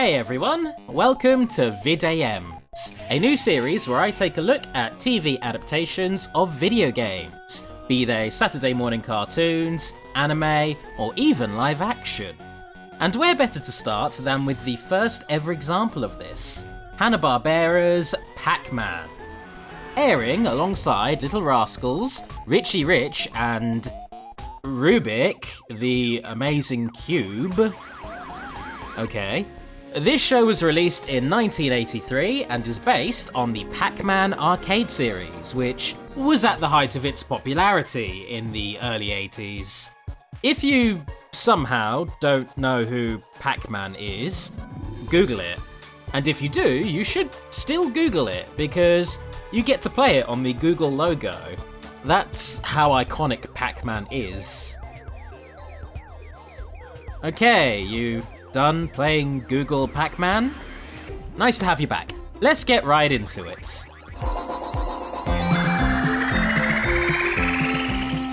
Hey everyone, welcome to VidAMs, a new series where I take a look at TV adaptations of video games, be they Saturday morning cartoons, anime, or even live action. And where better to start than with the first ever example of this, Hanna-Barbera's Pac-Man. Airing alongside Little Rascals, Richie Rich, and Rubik, the Amazing Cube. Okay. This show was released in 1983 and is based on the Pac-Man arcade series, which was at the height of its popularity in the early 80s. If you somehow don't know who Pac-Man is, Google it. And if you do, you should still Google it, because you get to play it on the Google logo. That's how iconic Pac-Man is. Okay, you done playing Google Pac-Man? Nice to have you back. Let's get right into it.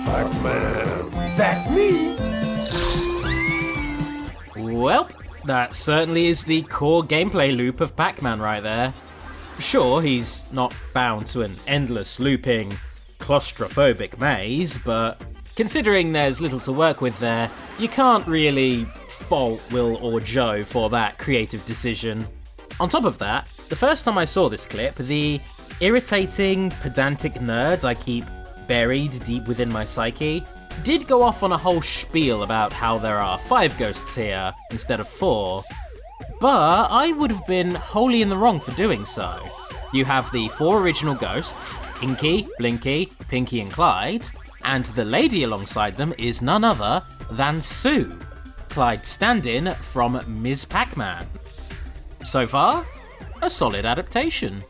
Pac-Man, that's me! Well, that certainly is the core gameplay loop of Pac-Man right there. Sure, he's not bound to an endless looping, claustrophobic maze, but considering there's little to work with there, you can't really fault Will or Joe for that creative decision. On top of that, the first time I saw this clip, the irritating, pedantic nerd I keep buried deep within my psyche did go off on a whole spiel about how there are 5 ghosts here instead of 4. But I would have been wholly in the wrong for doing so. You have the 4 original ghosts, Inky, Blinky, Pinky and Clyde, and the lady alongside them is none other than Sue, Clyde's stand-in from Ms. Pac-Man. So far, a solid adaptation.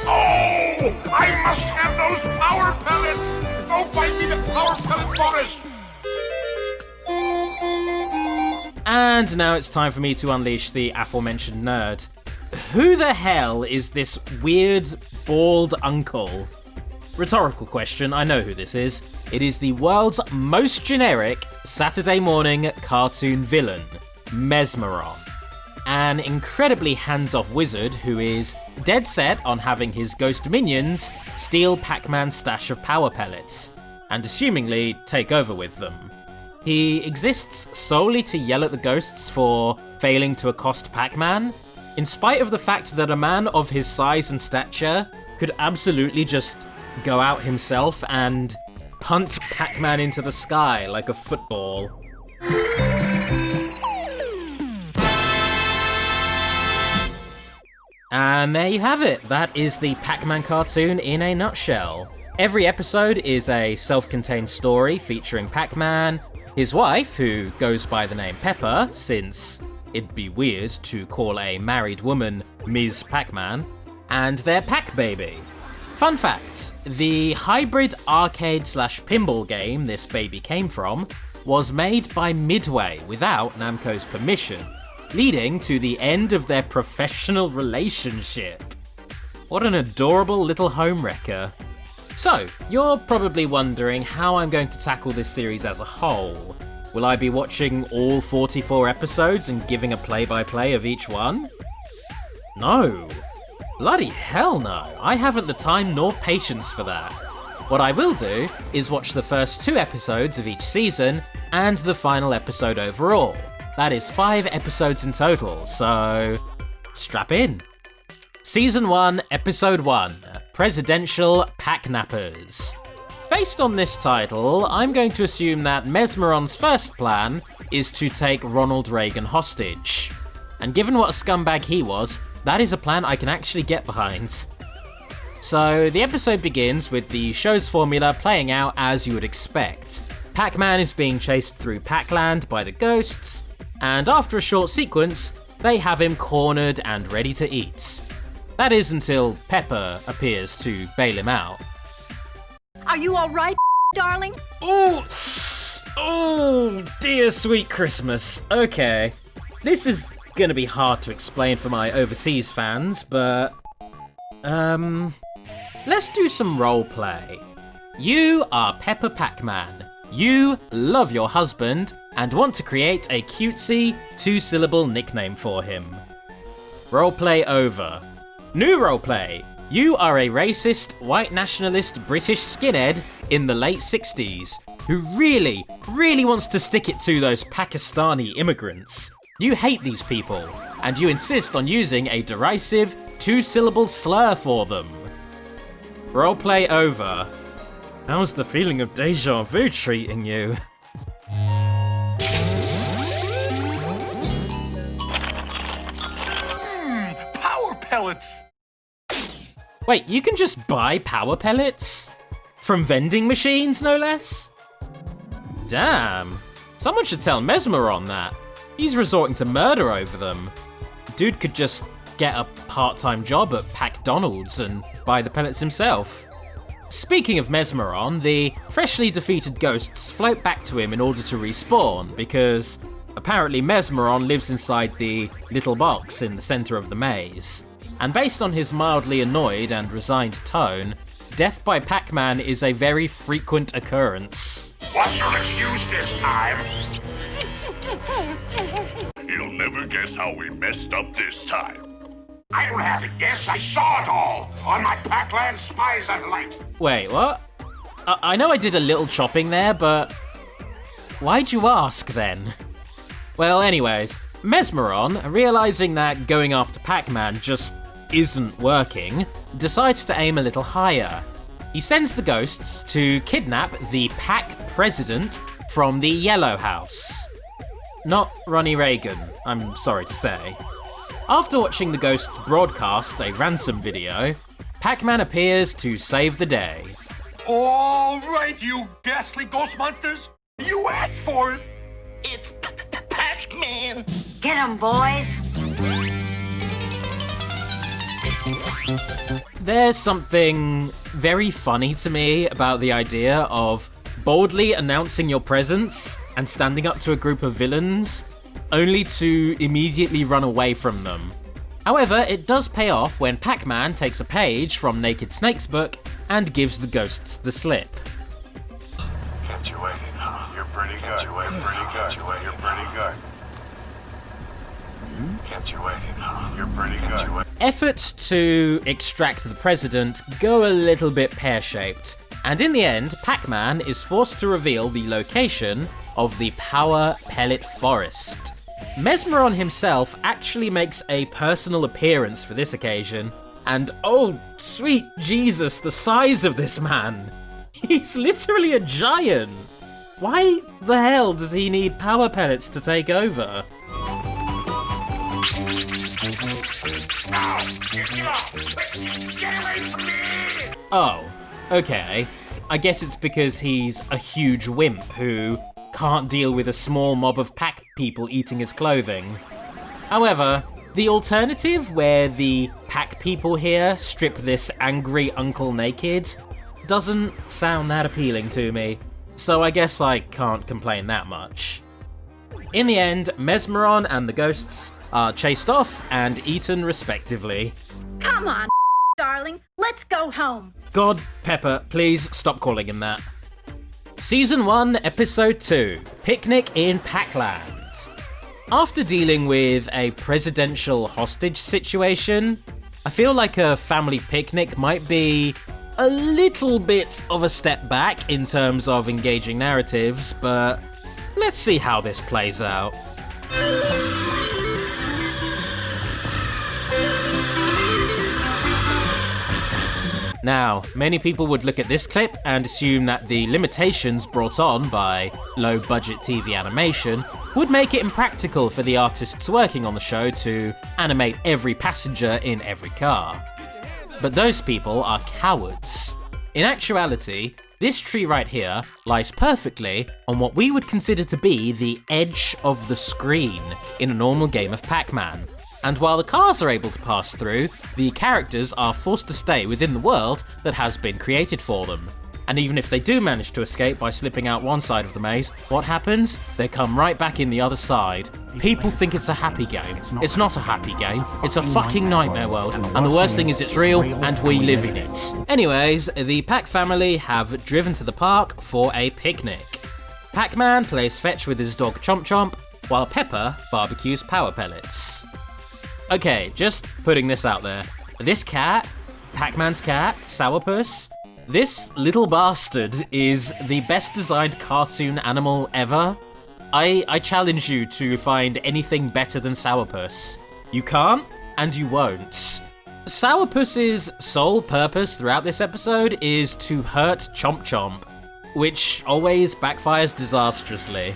Oh! I must have those power pellets! Go find me the power pellet forest! And now it's time for me to unleash the aforementioned nerd. Who the hell is this weird, bald uncle? Rhetorical question, I know who this is. It is the world's most generic Saturday morning cartoon villain, Mesmeron. An incredibly hands-off wizard who is dead set on having his ghost minions steal Pac-Man's stash of power pellets, and assumingly take over with them. He exists solely to yell at the ghosts for failing to accost Pac-Man, in spite of the fact that a man of his size and stature could absolutely just go out himself and punt Pac-Man into the sky like a football. And there you have it. That is the Pac-Man cartoon in a nutshell. Every episode is a self-contained story featuring Pac-Man, his wife, who goes by the name Pepper, since it'd be weird to call a married woman Ms. Pac-Man, and their Pac-Baby. Fun fact, the hybrid arcade/pinball game this baby came from was made by Midway without Namco's permission, leading to the end of their professional relationship. What an adorable little homewrecker. So, you're probably wondering how I'm going to tackle this series as a whole. Will I be watching all 44 episodes and giving a play-by-play of each one? No. Bloody hell no, I haven't the time nor patience for that. What I will do is watch the first 2 episodes of each season and the final episode overall. That is 5 episodes in total, so strap in. Season 1, Episode 1, Presidential Pac-nappers. Based on this title, I'm going to assume that Mesmeron's first plan is to take Ronald Reagan hostage. And given what a scumbag he was, that is a plan I can actually get behind. So, the episode begins with the show's formula playing out as you would expect. Pac-Man is being chased through Pacland by the ghosts, and after a short sequence, they have him cornered and ready to eat. That is until Pepper appears to bail him out. Are you all right, darling? Oh, dear sweet Christmas. Okay, this is gonna be hard to explain for my overseas fans, but let's do some roleplay. You are Pepper Pac-Man. You love your husband and want to create a cutesy 2-syllable nickname for him. Roleplay over. New roleplay. You are a racist, white nationalist British skinhead in the late 60s who really wants to stick it to those Pakistani immigrants. You hate these people, and you insist on using a derisive, 2-syllable slur for them. Roleplay over. How's the feeling of deja vu treating you? Power pellets! Wait, you can just buy power pellets? From vending machines, no less? Damn. Someone should tell Mesmer on that. He's resorting to murder over them. Dude could just get a part-time job at Pac-Donald's and buy the pellets himself. Speaking of Mesmeron, the freshly defeated ghosts float back to him in order to respawn, because apparently Mesmeron lives inside the little box in the center of the maze. And based on his mildly annoyed and resigned tone, death by Pac-Man is a very frequent occurrence. What's your excuse this time? You'll never guess how we messed up this time. I don't have to guess, I saw it all on my Pacland spy satellite. Wait, what? I know I did a little chopping there, but why'd you ask then? Well, anyways, Mesmeron, realizing that going after Pac-Man just isn't working, decides to aim a little higher. He sends the ghosts to kidnap the PAC president from the Yellow House. Not Ronnie Reagan, I'm sorry to say. After watching the ghosts broadcast a ransom video, Pac-Man appears to save the day. All right, you ghastly ghost monsters. You asked for it. It's Pac-Man. Get 'em, boys. There's something very funny to me about the idea of boldly announcing your presence and standing up to a group of villains, only to immediately run away from them. However, it does pay off when Pac-Man takes a page from Naked Snake's book and gives the ghosts the slip. Kept you waiting, huh? You're pretty good. You're pretty good. You're pretty good. Kept you waiting, huh? You're pretty good. Efforts to extract the president go a little bit pear-shaped, and in the end, Pac-Man is forced to reveal the location of the Power Pellet Forest. Mesmeron himself actually makes a personal appearance for this occasion, and oh, sweet Jesus, the size of this man! He's literally a giant! Why the hell does he need power pellets to take over? Now, get off! Get away from me! Oh, okay. I guess it's because he's a huge wimp who can't deal with a small mob of pack people eating his clothing. However, the alternative where the pack people here strip this angry uncle naked doesn't sound that appealing to me, so I guess I can't complain that much. In the end, Mesmeron and the ghosts are chased off and eaten respectively. Come on, darling. Let's go home. God, Pepper, please stop calling him that. Season 1, Episode 2, Picnic in Pacland. After dealing with a presidential hostage situation, I feel like a family picnic might be a little bit of a step back in terms of engaging narratives, but let's see how this plays out. Now, many people would look at this clip and assume that the limitations brought on by low-budget TV animation would make it impractical for the artists working on the show to animate every passenger in every car. But those people are cowards. In actuality, this tree right here lies perfectly on what we would consider to be the edge of the screen in a normal game of Pac-Man. And while the cars are able to pass through, the characters are forced to stay within the world that has been created for them. And even if they do manage to escape by slipping out one side of the maze, what happens? They come right back in the other side. People think it's a happy game. It's not a happy game. It's a fucking nightmare world. And the worst thing is it's real, and we live in it. Anyways, the Pac family have driven to the park for a picnic. Pac-Man plays fetch with his dog Chomp Chomp, while Pepper barbecues power pellets. Okay, just putting this out there. This cat, Pac-Man's cat, Sourpuss, this little bastard is the best designed cartoon animal ever. I challenge you to find anything better than Sourpuss. You can't, and you won't. Sourpuss's sole purpose throughout this episode is to hurt Chomp Chomp, which always backfires disastrously.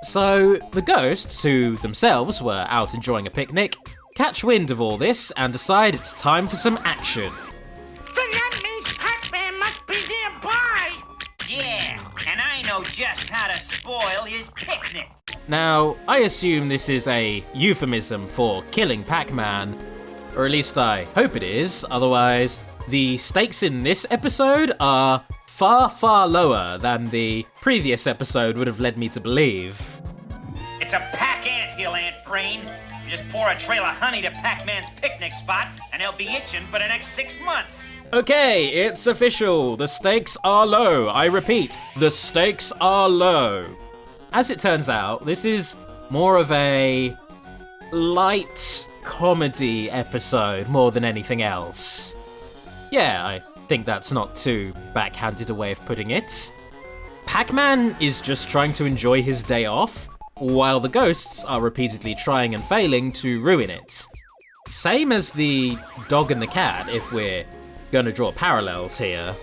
So, the ghosts, who themselves were out enjoying a picnic, catch wind of all this and decide it's time for some action. Then that means Pac-Man must be nearby! Yeah, and I know just how to spoil his picnic. Now, I assume this is a euphemism for killing Pac-Man, or at least I hope it is, otherwise the stakes in this episode are far, far lower than the previous episode would have led me to believe. It's a pack anthill, Ant Brain. You just pour a trail of honey to Pac-Man's picnic spot, and he'll be itching for the next 6 months. Okay, it's official. The stakes are low. I repeat, the stakes are low. As it turns out, this is more of a light comedy episode more than anything else. Yeah, I think that's not too backhanded a way of putting it. Pac-Man is just trying to enjoy his day off, while the ghosts are repeatedly trying and failing to ruin it. Same as the dog and the cat, if we're gonna draw parallels here.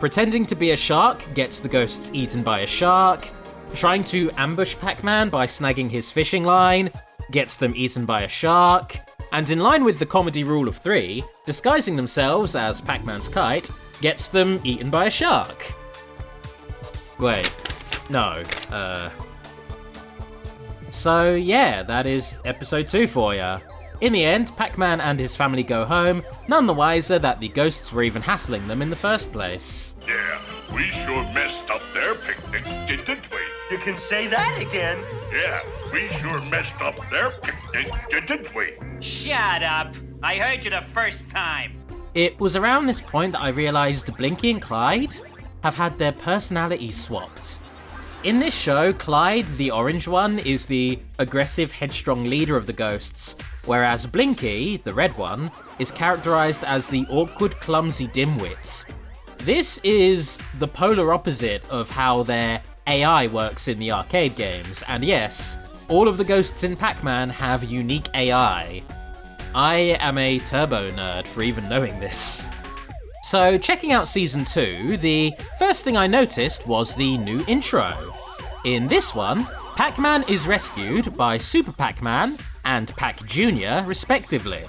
Pretending to be a shark gets the ghosts eaten by a shark. Trying to ambush Pac-Man by snagging his fishing line gets them eaten by a shark. And in line with the comedy rule of 3, disguising themselves as Pac-Man's kite gets them eaten by a shark. Wait, no, So yeah, that is episode 2 for ya. In the end, Pac-Man and his family go home, none the wiser that the ghosts were even hassling them in the first place. Yeah, we sure messed up their picnic, didn't we? You can say that again. Yeah, we sure messed up their picnic, didn't we? Shut up. I heard you the first time. It was around this point that I realised Blinky and Clyde have had their personalities swapped. In this show, Clyde, the orange one, is the aggressive, headstrong leader of the ghosts, whereas Blinky, the red one, is characterised as the awkward, clumsy dimwit. This is the polar opposite of how their AI works in the arcade games, and yes, all of the ghosts in Pac-Man have unique AI. I am a turbo nerd for even knowing this. So, checking out Season 2, the first thing I noticed was the new intro. In this one, Pac-Man is rescued by Super Pac-Man and Pac Jr. respectively.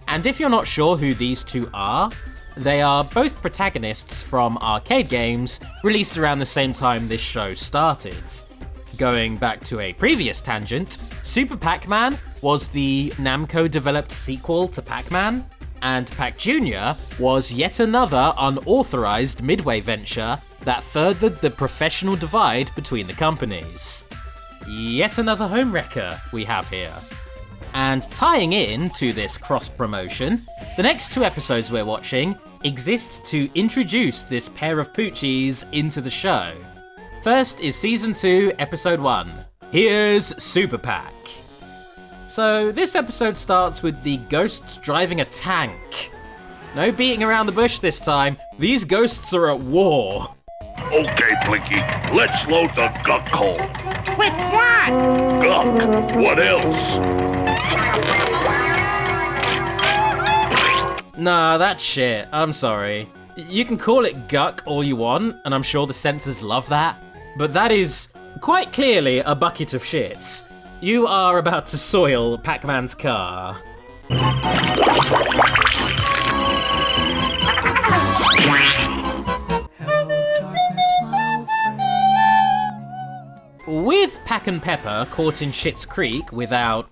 And if you're not sure who these two are, they are both protagonists from arcade games released around the same time this show started. Going back to a previous tangent, Super Pac-Man was the Namco-developed sequel to Pac-Man, and Pac Jr. was yet another unauthorized Midway venture that furthered the professional divide between the companies. Yet another homewrecker we have here. And tying in to this cross-promotion, the next 2 episodes we're watching exist to introduce this pair of poochies into the show. First is Season 2, Episode 1. Here's Super-Pac. So, this episode starts with the ghosts driving a tank. No beating around the bush this time, these ghosts are at war. Okay, Blinky, let's load the guck hole. With what? Guck, what else? Nah, that's shit, I'm sorry. You can call it guck all you want, and I'm sure the censors love that, but that is quite clearly a bucket of shits. You are about to soil Pac-Man's car. With Pac and Pepper caught in Shit's Creek without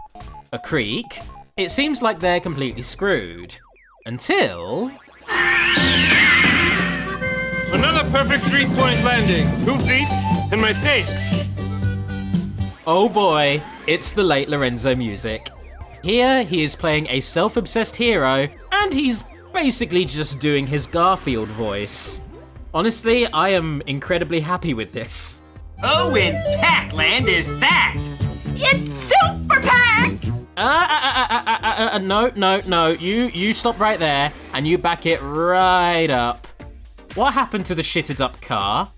a creek, it seems like they're completely screwed. Until... Another perfect 3-point landing. 2 feet and my face. Oh boy, it's the late Lorenzo music. Here, he is playing a self-obsessed hero, and he's basically just doing his Garfield voice. Honestly, I am incredibly happy with this. Who in Pacland is that? It's Super-Pac! No. You stop right there, and you back it right up. What happened to the shitted up car?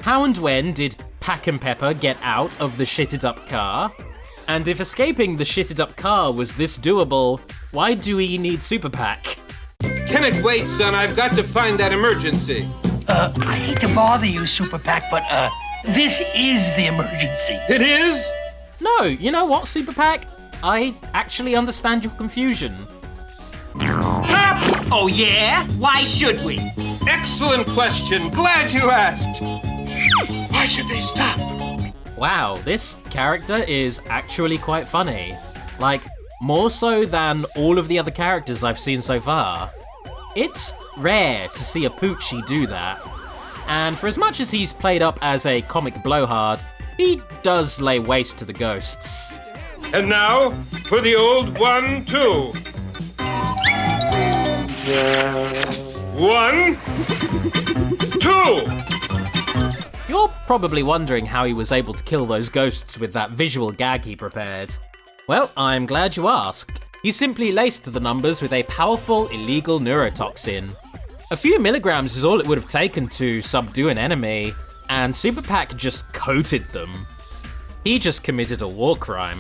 How and when did Pac and Pepper get out of the shitted up car? And if escaping the shitted up car was this doable, why do we need Super-Pac? Can it wait, son? I've got to find that emergency. I hate to bother you, Super-Pac, but, this is the emergency. It is? No, you know what, Super-Pac? I actually understand your confusion. Oh, yeah? Why should we? Excellent question. Glad you asked. Why should they stop? Wow, this character is actually quite funny. Like, more so than all of the other characters I've seen so far. It's rare to see a Poochie do that. And for as much as he's played up as a comic blowhard, he does lay waste to the ghosts. And now, for the old 1-2. 1, 2. You're probably wondering how he was able to kill those ghosts with that visual gag he prepared. Well, I'm glad you asked. He simply laced the numbers with a powerful, illegal neurotoxin. A few milligrams is all it would have taken to subdue an enemy, and Super-Pac just coated them. He just committed a war crime.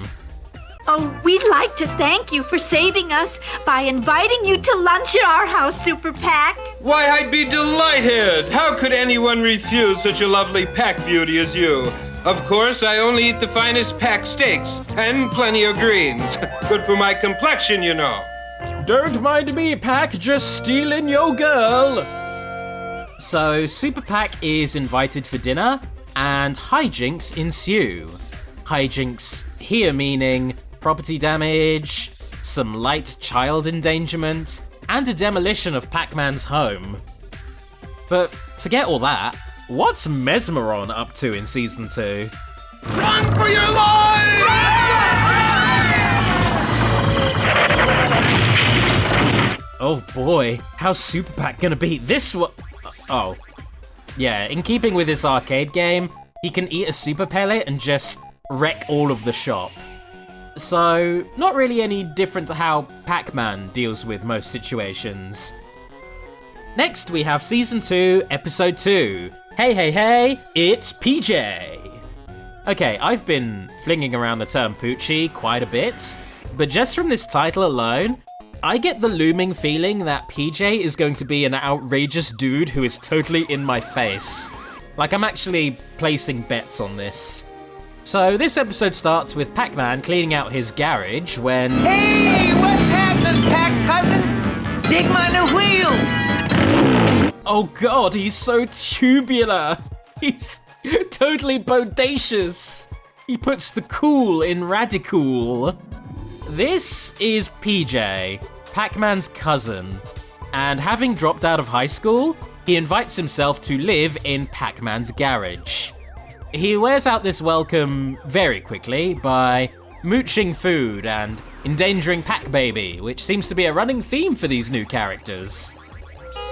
Oh, we'd like to thank you for saving us by inviting you to lunch at our house, Super-Pac. Why, I'd be delighted. How could anyone refuse such a lovely Pac beauty as you? Of course, I only eat the finest Pac steaks and plenty of greens. Good for my complexion, you know. Don't mind me, Pac, just stealing your girl. So, Super-Pac is invited for dinner, and hijinks ensue. Hijinks here meaning property damage, some light child endangerment, and a demolition of Pac-Man's home. But forget all that. What's Mesmeron up to in Season 2? Run for your life! Oh boy, how's Super-Pac gonna beat this one? Oh. Yeah, in keeping with this arcade game, he can eat a super pellet and just wreck all of the shop. So, not really any different to how Pac-Man deals with most situations. Next, we have Season 2, Episode 2. Hey, it's PJ! Okay, I've been flinging around the term Poochie quite a bit, but just from this title alone, I get the looming feeling that PJ is going to be an outrageous dude who is totally in my face. Like, I'm actually placing bets on this. So this episode starts with Pac-Man cleaning out his garage when... Hey, what's happening, Pac cousin? Dig my new wheel! Oh god, he's so tubular! He's totally bodacious! He puts the cool in radical. This is PJ, Pac-Man's cousin, and having dropped out of high school, he invites himself to live in Pac-Man's garage. He wears out this welcome very quickly by mooching food and endangering Pac-Baby, which seems to be a running theme for these new characters.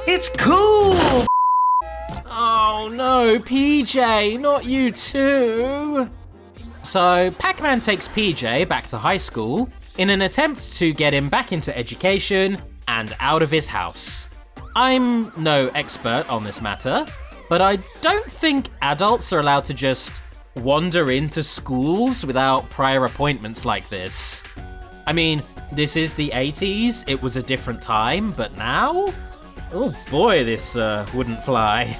It's cool! Oh no, PJ, not you too! So, Pac-Man takes PJ back to high school in an attempt to get him back into education and out of his house. I'm no expert on this matter, but I don't think adults are allowed to just wander into schools without prior appointments like this. I mean, this is the 80s, it was a different time, but now? Oh boy, this wouldn't fly.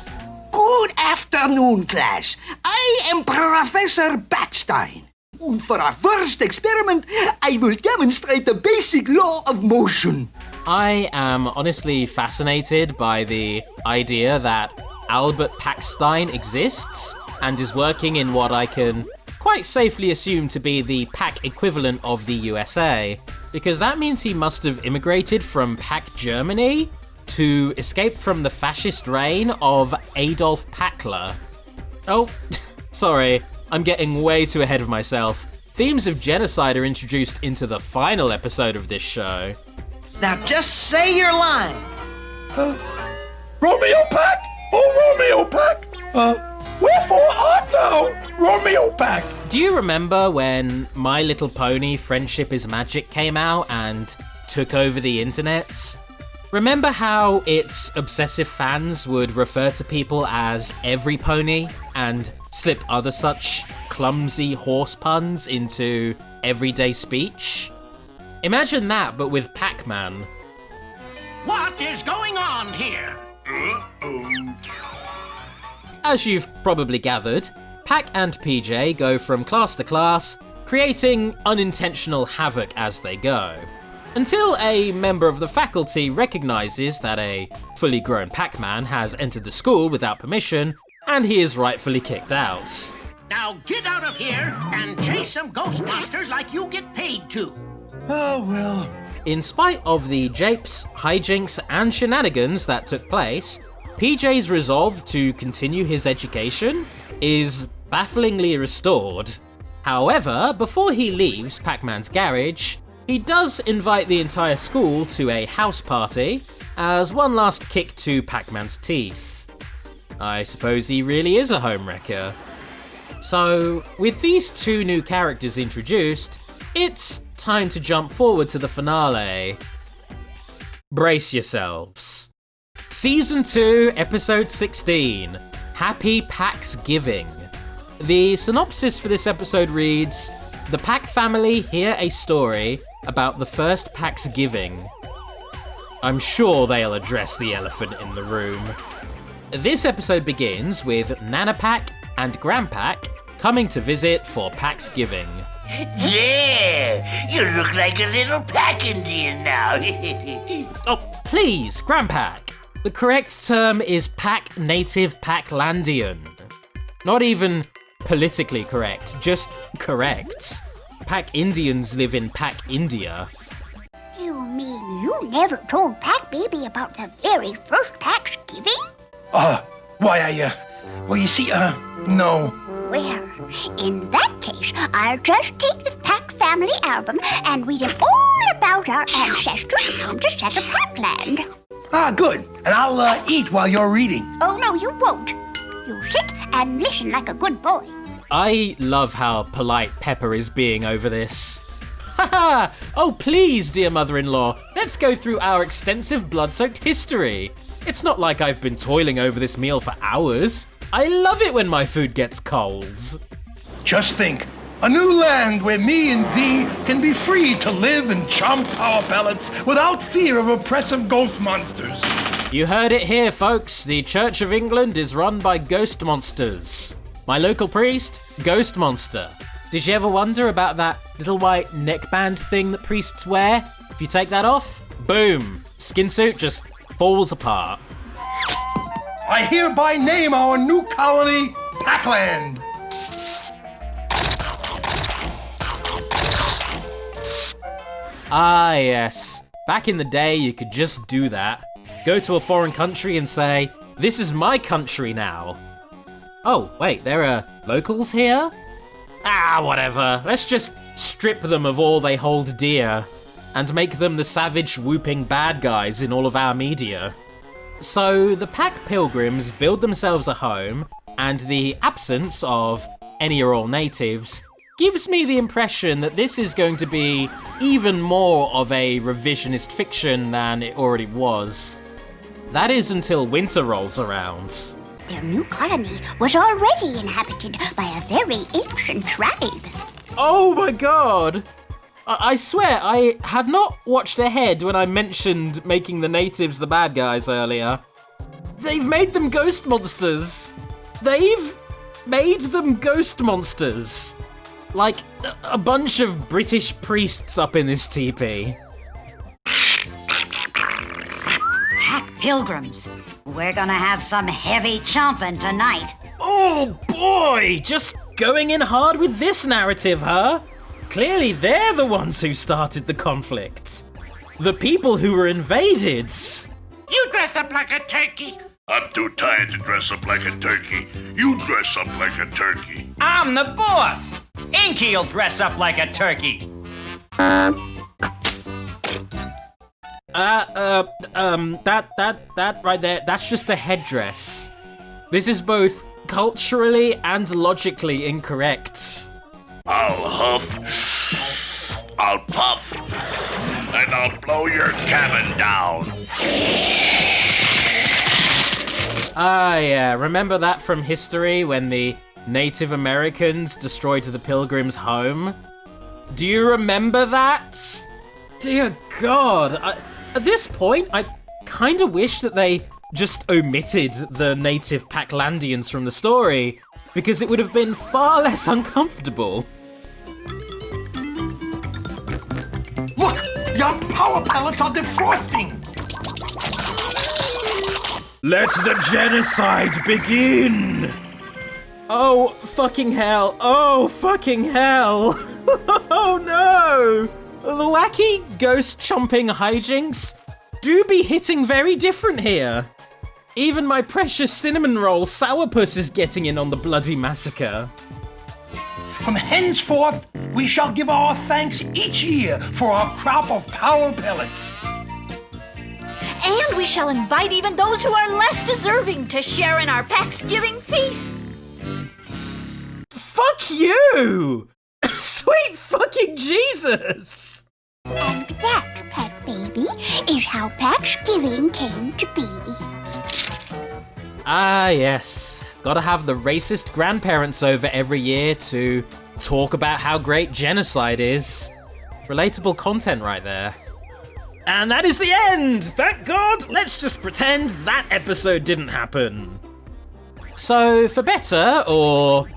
Good afternoon, class. I am Professor Batstein. And for our first experiment, I will demonstrate the basic law of motion. I am honestly fascinated by the idea that Albert Packstein exists and is working in what I can quite safely assume to be the Pac equivalent of the USA, because that means he must have immigrated from Pac Germany to escape from the fascist reign of Adolf Packler. Oh, sorry, I'm getting way too ahead of myself. Themes of genocide are introduced into the final episode of this show. Now just say your line. Romeo Pac! Oh, Romeo Pac! Wherefore art thou, Romeo Pac? Do you remember when My Little Pony Friendship is Magic came out and took over the internet? Remember how its obsessive fans would refer to people as every pony and slip other such clumsy horse puns into everyday speech? Imagine that, but with Pac-Man. What is going on here? As you've probably gathered, Pac and PJ go from class to class, creating unintentional havoc as they go, until a member of the faculty recognizes that a fully grown Pac-Man has entered the school without permission, and he is rightfully kicked out. Now get out of here and chase some ghost monsters like you get paid to. Oh, well. In spite of the japes, hijinks, and shenanigans that took place, PJ's resolve to continue his education is bafflingly restored. However, before he leaves Pac-Man's garage, he does invite the entire school to a house party as one last kick to Pac-Man's teeth. I suppose he really is a homewrecker. So, with these two new characters introduced, it's time to jump forward to the finale. Brace yourselves. Season 2, Episode 16, Happy Pac-Giving. The synopsis for this episode reads, the Pac family hear a story about the first Pac-Giving. I'm sure they'll address the elephant in the room. This episode begins with Nana Pac and Grandpac coming to visit for Pac-Giving. Yeah, you look like a little Pac-Indian now. Oh, please, Grandpac. The correct term is Pac-native Paclandian. Not even politically correct, just correct. Pac-Indians live in Pac-India. You mean you never told Pac-Baby about the very first Pac-Giving? Well, you see, no. Well, in that case, I'll just take the Pac family album and read him all about our ancestors who come to settle Pacland. Ah, good. And I'll eat while you're reading. Oh, no, you won't. You sit and listen like a good boy. I love how polite Pepper is being over this. Haha! Oh, please, dear mother-in-law, let's go through our extensive blood-soaked history. It's not like I've been toiling over this meal for hours. I love it when my food gets colds. Just think, a new land where me and thee can be free to live and chomp power pellets without fear of oppressive ghost monsters. You heard it here, folks. The Church of England is run by ghost monsters. My local priest, ghost monster. Did you ever wonder about that little white neckband thing that priests wear? If you take that off, boom, skin suit just falls apart. I hereby name our new colony Pacland. Ah, yes. Back in the day, you could just do that. Go to a foreign country and say, this is my country now. Oh, wait, there are locals here? Ah, whatever. Let's just strip them of all they hold dear and make them the savage, whooping bad guys in all of our media. So, the Pac Pilgrims build themselves a home, and the absence of any or all natives gives me the impression that this is going to be even more of a revisionist fiction than it already was. That is until winter rolls around. Their new colony was already inhabited by a very ancient tribe. Oh my god! I swear, I had not watched ahead when I mentioned making the natives the bad guys earlier. They've made them ghost monsters! They've made them ghost monsters! Like, a bunch of British priests up in this teepee. Pac Pilgrims, we're gonna have some heavy chomping tonight. Oh boy! Just going in hard with this narrative, huh? Clearly they're the ones who started the conflict. The people who were invaded. You dress up like a turkey. I'm too tired to dress up like a turkey. You dress up like a turkey. I'm the boss. Inky'll dress up like a turkey. That right there, that's just a headdress. This is both culturally and logically incorrect. I'll huff, I'll puff, and I'll blow your cabin down. Ah, yeah, remember that from history when the Native Americans destroyed the Pilgrims' home? Do you remember that? Dear God, at this point, I kinda wish that they just omitted the native Paclandians from the story, because it would have been far less uncomfortable. Look, your power pellets are defrosting. Let the genocide begin! Oh, fucking hell. Oh, fucking hell. Oh, no! The wacky ghost-chomping hijinks do be hitting very different here. Even my precious cinnamon roll sourpuss is getting in on the bloody massacre. From henceforth, we shall give our thanks each year for our crop of power pellets. And we shall invite even those who are less deserving to share in our Pax-giving feast. Fuck you! Sweet fucking Jesus! And that, pet baby, is how Pax-giving came to be. Ah, yes. Gotta have the racist grandparents over every year to talk about how great genocide is. Relatable content right there. And that is the end! Thank God! Let's just pretend that episode didn't happen. So, for better, or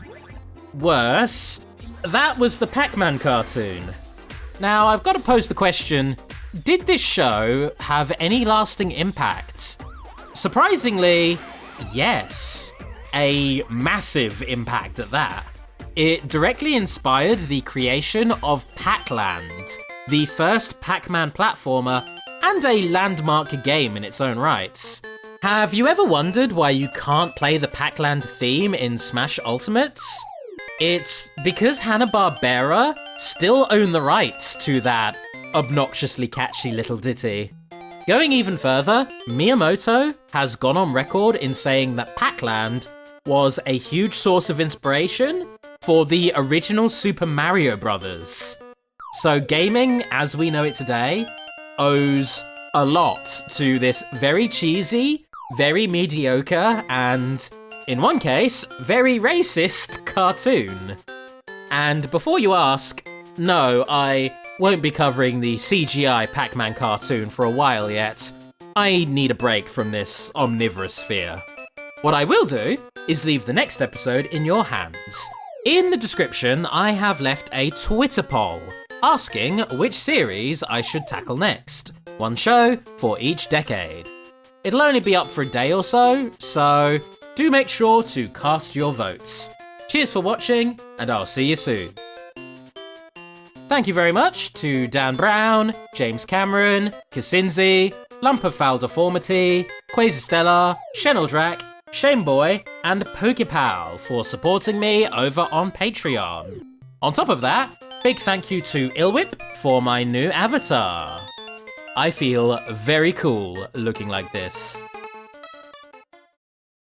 worse, that was the Pac-Man cartoon. Now, I've got to pose the question, did this show have any lasting impact? Surprisingly, yes. A massive impact at that. It directly inspired the creation of Pacland, the first Pac-Man platformer and a landmark game in its own rights. Have you ever wondered why you can't play the Pacland theme in Smash Ultimates? It's because Hanna-Barbera still own the rights to that obnoxiously catchy little ditty. Going even further, Miyamoto has gone on record in saying that Pacland was a huge source of inspiration for the original Super Mario Bros. So gaming, as we know it today, owes a lot to this very cheesy, very mediocre, and, in one case, very racist cartoon. And before you ask, no, I won't be covering the CGI Pac-Man cartoon for a while yet. I need a break from this omnivorous sphere. What I will do is leave the next episode in your hands. In the description, I have left a Twitter poll asking which series I should tackle next. One show for each decade. It'll only be up for a day or so do make sure to cast your votes. Cheers for watching, and I'll see you soon. Thank you very much to Dan Brown, James Cameron, Kasinzi, Lump of Foul Deformity, Quasistellar, Shenaldrak, Shameboy, and Pokepal for supporting me over on Patreon. On top of that, big thank you to Ilwip for my new avatar. I feel very cool looking like this.